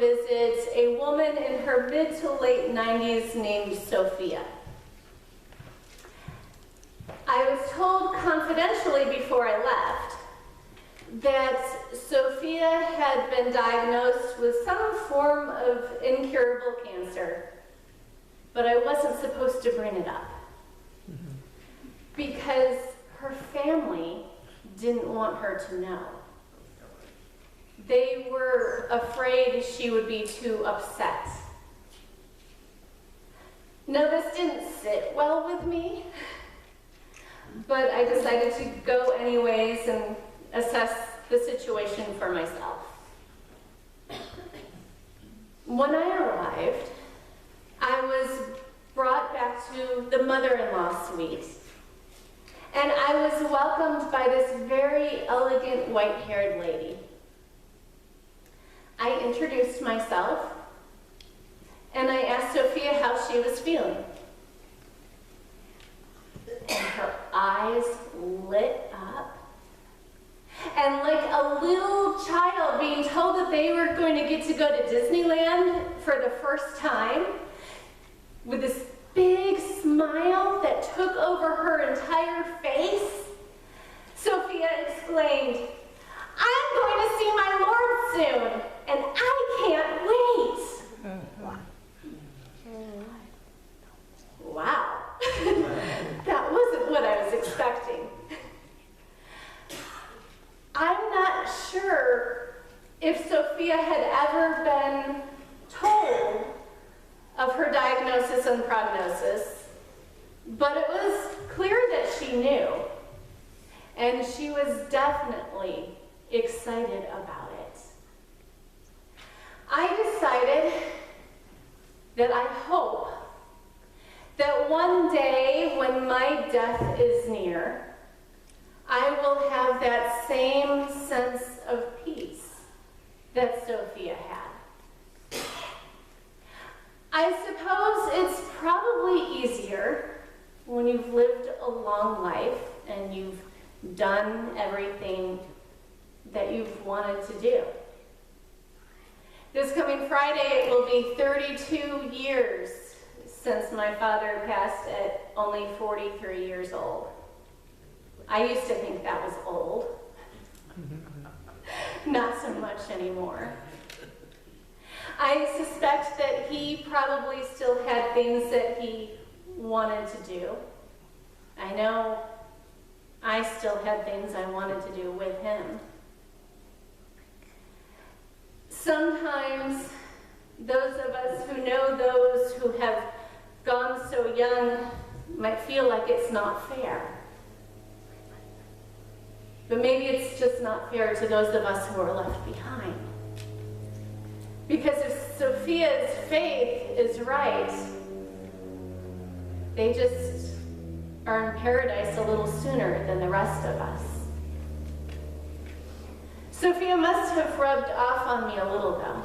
visit a woman in her mid to late 90s named Sophia. I was told confidentially before I left that Sophia had been diagnosed with some form of incurable cancer, but I wasn't supposed to bring it up because her family didn't want her to know. They were afraid she would be too upset. Now, this didn't sit well with me, but I decided to go anyways and assess the situation for myself. When I arrived, I was brought back to the mother-in-law suite, and I was welcomed by this very elegant white-haired lady. I introduced myself, and I asked Sophia how she was feeling. And her eyes lit up. And like a little child being told that they were going to get to go to Disneyland for the first time, with this big smile that took over her entire face, Sophia exclaimed, "I'm going to see my Lord soon, and I can't wait." Wow. That wasn't what I was expecting. I'm not sure if Sophia had ever been told of her diagnosis and prognosis, but it was clear that she knew, and she was definitely excited about it. I decided that I hope that one day when my death is near, I will have that same sense of peace that Sophia had. I suppose it's probably easier when you've lived a long life and you've done everything that you've wanted to do. This coming Friday, it will be 32 years since my father passed at only 43 years old. I used to think that was old. Not so much anymore. I suspect that he probably still had things that he wanted to do. I know I still had things I wanted to do with him. Sometimes those of us who know those who have gone so young might feel like it's not fair. But maybe it's just not fair to those of us who are left behind. Because if Sophia's faith is right, they just are in paradise a little sooner than the rest of us. Sophia must have rubbed off on me a little, though.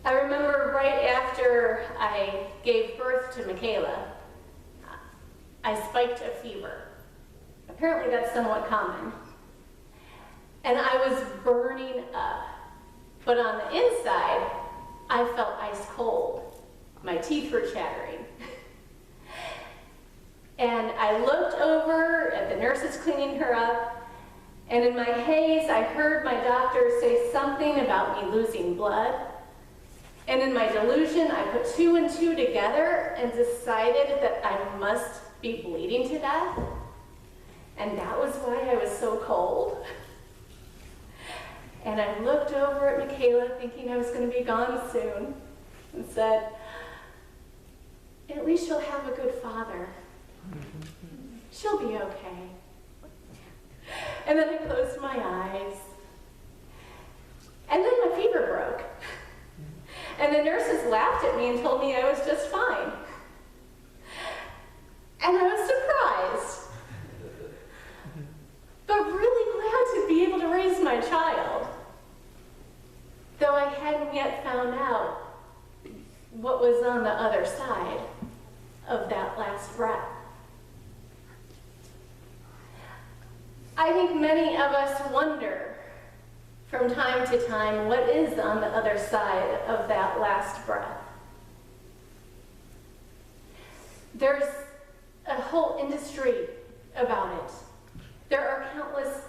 I remember right after I gave birth to Michaela, I spiked a fever. Apparently that's somewhat common. And I was burning up. But on the inside, I felt ice cold. My teeth were chattering. And I looked over at the nurses cleaning her up, and in my haze, I heard my doctor say something about me losing blood. And in my delusion, I put two and two together and decided that I must be bleeding to death. And that was why I was so cold. And I looked over at Michaela thinking I was going to be gone soon and said, "At least she'll have a good father. She'll be okay." And then I closed my eyes. And then my fever broke. And the nurses laughed at me and told me I was just fine. And I was surprised. But really glad to be able to raise my child. Though I hadn't yet found out what was on the other side of that last breath. I think many of us wonder, from time to time what is on the other side of that last breath. There's a whole industry about it. There are countless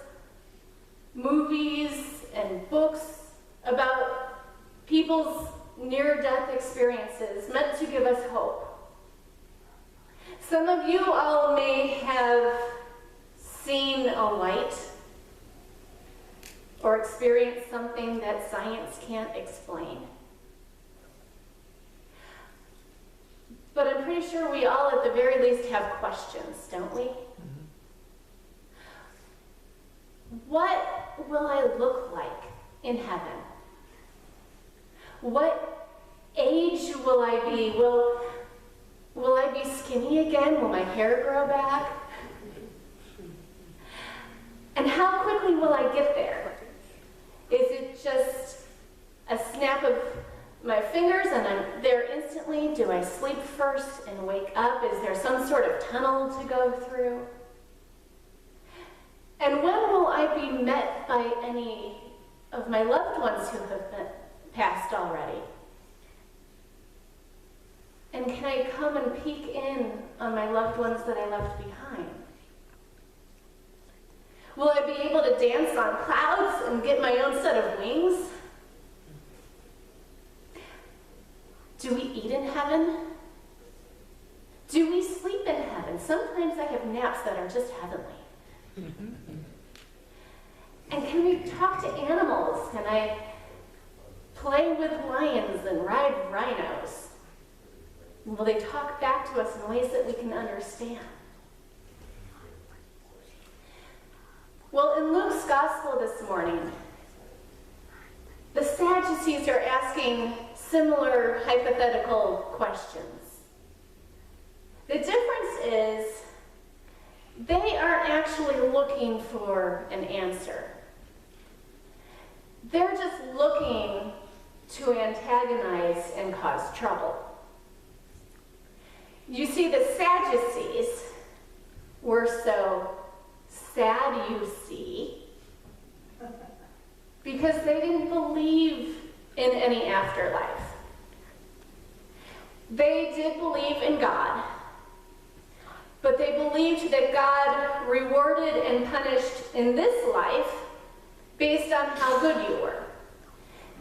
movies and books about people's near-death experiences meant to give us hope. Some of you all may have seen a light or experienced something that science can't explain. But I'm pretty sure we all at the very least have questions, don't we? What will I look like in heaven? What age will I be? Will I be skinny again? Will my hair grow back? And how quickly will I get there? Is it just a snap of my fingers and I'm there instantly? Do I sleep first and wake up? Is there some sort of tunnel to go through? And when will I be met by any of my loved ones who have passed already? And can I come and peek in on my loved ones that I left behind? Will I be able to dance on clouds and get my own set of wings? Do we eat in heaven? Do we sleep in heaven? Sometimes I have naps that are just heavenly. And can we talk to animals? Can I play with lions and ride rhinos? Will they talk back to us in ways that we can understand? Well, in Luke's gospel this morning, the Sadducees are asking similar hypothetical questions. The difference is they aren't actually looking for an answer. They're just looking to antagonize and cause trouble. You see, the Sadducees were so sad, you see, because they didn't believe in any afterlife. They did believe in God, but they believed that God rewarded and punished in this life based on how good you were.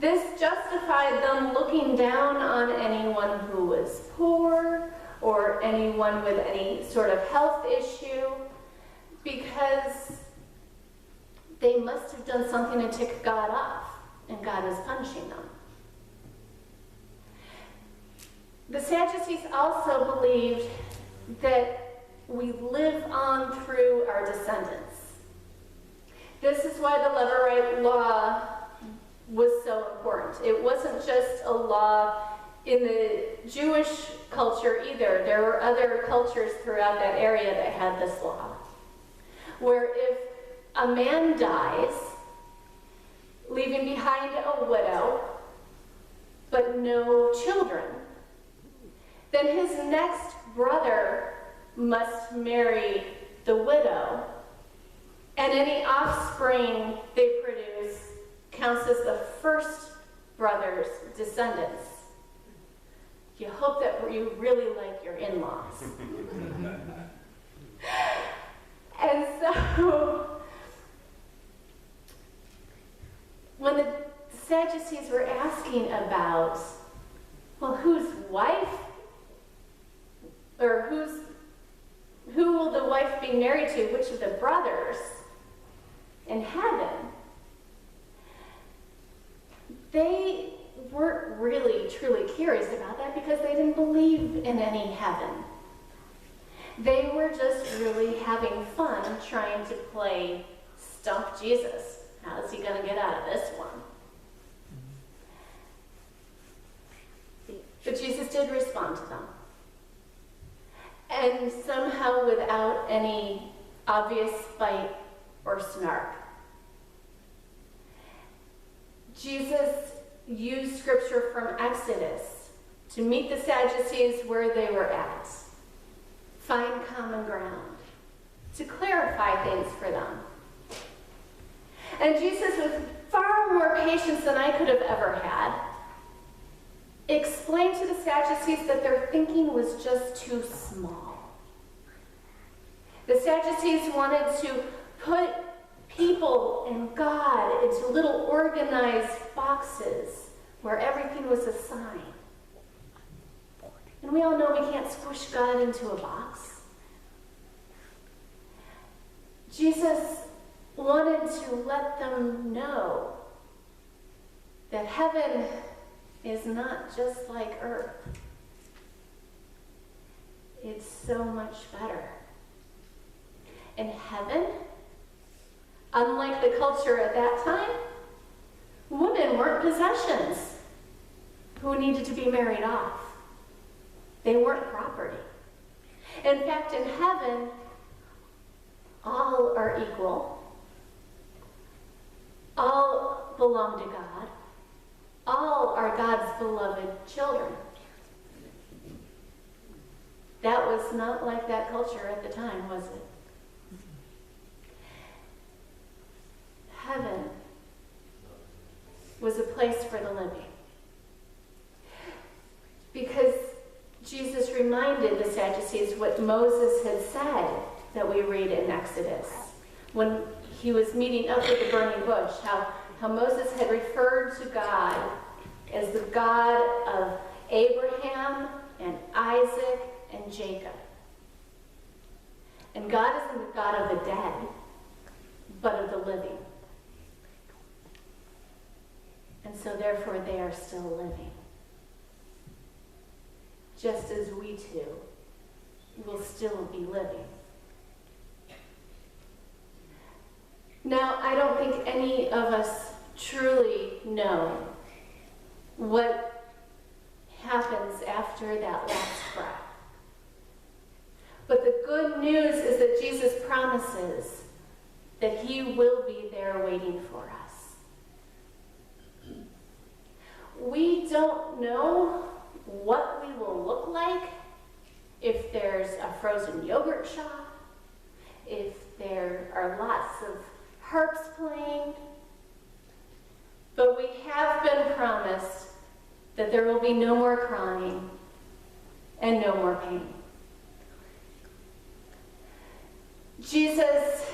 This justified them looking down on anyone who was poor or anyone with any sort of health issue, because they must have done something to tick God off, and God was punishing them. The Sadducees also believed that we live on through our descendants. This is why the Levirate law was so important. It wasn't just a law in the Jewish culture either. There were other cultures throughout that area that had this law, where if a man dies, leaving behind a widow, but no children, then his next brother must marry the widow, and any offspring they produce counts as the first brother's descendants. You hope that you really like your in-laws. And so, when the Sadducees were asking about, well, whose wife, or who will the wife be married to, which of the brothers in heaven, they weren't really truly curious about that because they didn't believe in any heaven. They were just really having fun trying to play Stump Jesus. How's he going to get out of this one? But Jesus did respond to them. And somehow without any obvious spite or snark. Jesus used scripture from Exodus to meet the Sadducees where they were at, find common ground, to clarify things for them. And Jesus was far more patience than I could have ever had, explained to the Sadducees that their thinking was just too small. The Sadducees wanted to put people and God into little organized boxes where everything was assigned. And we all know we can't squish God into a box. Jesus wanted to let them know that heaven is not just like earth. It's so much better. In heaven, unlike the culture at that time, women weren't possessions who needed to be married off. They weren't property. In fact, in heaven, all are equal. All belong to God. All are God's beloved children. That was not like that culture at the time, was it? Heaven was a place for the living. Because Jesus reminded the Sadducees what Moses had said that we read in Exodus when he was meeting up with the burning bush, how Moses had referred to God as the God of Abraham and Isaac and Jacob. And God isn't the God of the dead, but of the living. And so therefore they are still living. Just as we too will still be living. Now, I don't think any of us truly know what happens after that last breath. But the good news is that Jesus promises that he will be there waiting for us. We don't know what we will look like if there's a frozen yogurt shop, if there are lots of harps playing, but we have been promised that there will be no more crying and no more pain. Jesus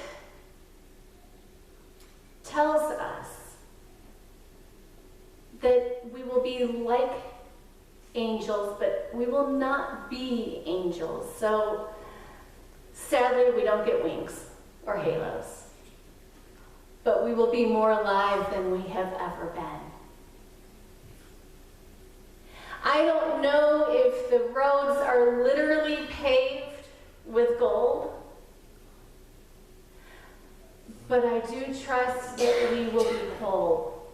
tells us that we will be like angels, but we will not be angels. So sadly, we don't get wings or halos. But we will be more alive than we have ever been. I don't know if the roads are literally paved with gold, but I do trust that we will be whole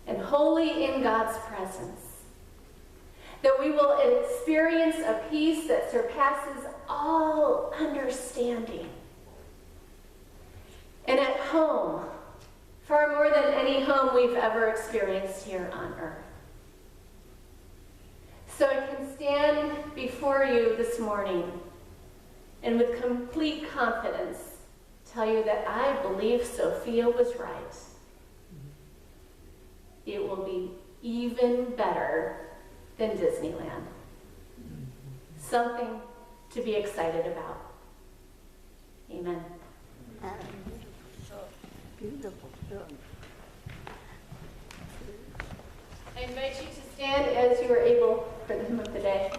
and holy in God's presence. That we will experience a peace that surpasses all understanding. And at home, far more than any home we've ever experienced here on earth. So I can stand before you this morning and with complete confidence tell you that I believe Sophia was right. It will be even better than Disneyland. Something to be excited about. Amen. Beautiful. I invite you to stand as you are able for the hymn of the day.